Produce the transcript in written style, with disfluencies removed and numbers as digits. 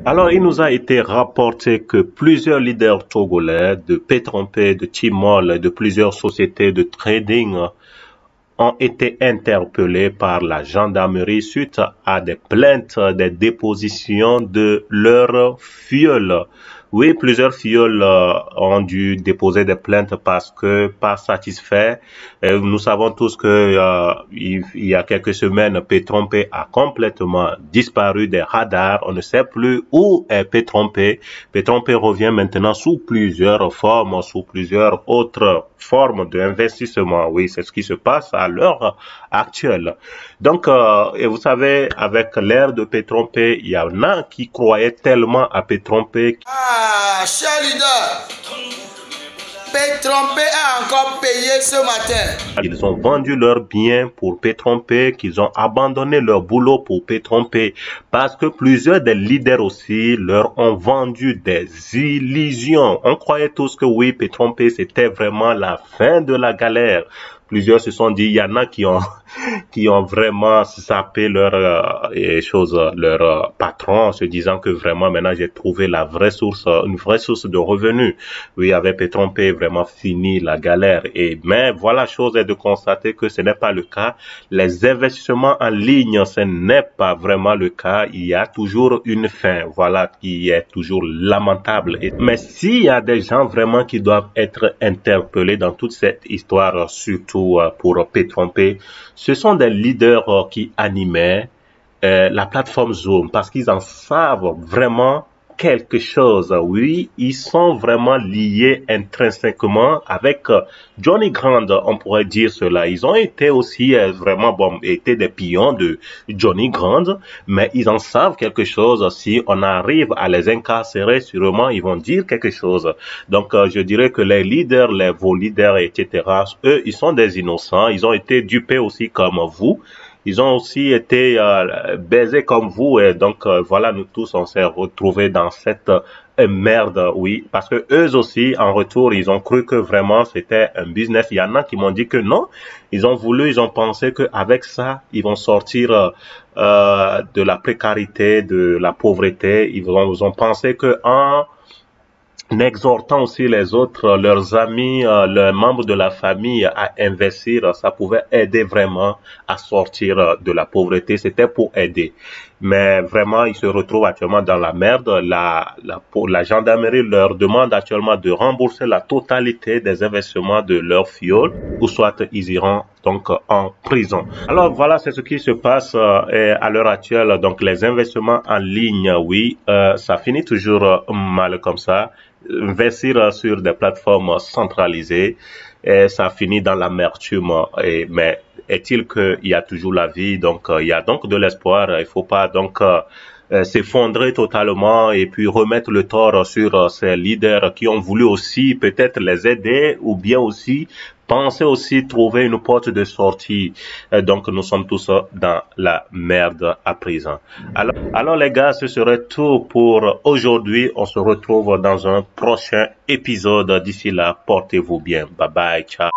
Alors, il nous a été rapporté que plusieurs leaders togolais de Petronpé, de Timol et de plusieurs sociétés de trading ont été interpellés par la gendarmerie suite à des plaintes, des dépositions de leurs fioles. Oui, plusieurs fioles ont dû déposer des plaintes parce que pas satisfaits. Nous savons tous que il y a quelques semaines, Petronpé a complètement disparu des radars. On ne sait plus où est Petronpé. Petronpé revient maintenant sous plusieurs formes, sous plusieurs autres formes d'investissement. Oui, c'est ce qui se passe à l'heure actuelle. Donc, et vous savez, avec l'ère de Petronpé, il y en a qui croyaient tellement à Petronpé. Ah, cher leader, Petronpé a encore payé ce matin. Ils ont vendu leurs biens pour Petronpé, qu'ils ont abandonné leur boulot pour Petronpé, parce que plusieurs des leaders aussi leur ont vendu des illusions. On croyait tous que oui, Petronpé, c'était vraiment la fin de la galère. Plusieurs se sont dit, il y en a qui ont vraiment zappé leur patron en se disant que vraiment maintenant j'ai trouvé la vraie source, une vraie source de revenus. Oui, avec Petronpé, vraiment fini la galère. Mais voilà, chose est de constater que ce n'est pas le cas. Les investissements en ligne, ce n'est pas vraiment le cas. Il y a toujours une fin, voilà, qui est toujours lamentable. Mais s'il y a des gens vraiment qui doivent être interpellés dans toute cette histoire, surtout pour Petronpé, ce sont des leaders qui animaient la plateforme Zoom parce qu'ils en savent vraiment quelque chose. Oui, ils sont vraiment liés intrinsèquement avec Johnny Grand, on pourrait dire cela. Ils ont été aussi vraiment été des pions de Johnny Grand, mais ils en savent quelque chose. Si on arrive à les incarcérer, sûrement ils vont dire quelque chose. Donc je dirais que les leaders, vos leaders, etc., eux, ils sont des innocents. Ils ont été dupés aussi comme vous. Ils ont aussi été baisés comme vous et donc voilà, nous tous on s'est retrouvés dans cette merde, oui, parce que eux aussi en retour ils ont cru que vraiment c'était un business. Il y en a qui m'ont dit que non, ils ont pensé que avec ça ils vont sortir de la précarité, de la pauvreté. Ils ont pensé que en exhortant aussi les autres, leurs amis, leurs membres de la famille à investir, ça pouvait aider vraiment à sortir de la pauvreté. C'était pour aider. Mais vraiment, ils se retrouvent actuellement dans la merde. La gendarmerie leur demande actuellement de rembourser la totalité des investissements de leurs fioles, ou soit ils iront donc en prison. Alors voilà, c'est ce qui se passe à l'heure actuelle. Donc les investissements en ligne, oui, ça finit toujours mal comme ça. Investir sur des plateformes centralisées, et ça finit dans l'amertume. Mais est-il qu'il y a toujours la vie? Donc il y a donc de l'espoir. Il faut pas donc s'effondrer totalement et puis remettre le tort sur ces leaders qui ont voulu aussi peut-être les aider ou bien aussi penser aussi trouver une porte de sortie. Donc nous sommes tous dans la merde à présent. Alors les gars, ce serait tout pour aujourd'hui. On se retrouve dans un prochain épisode. D'ici là, portez-vous bien. Bye bye, ciao.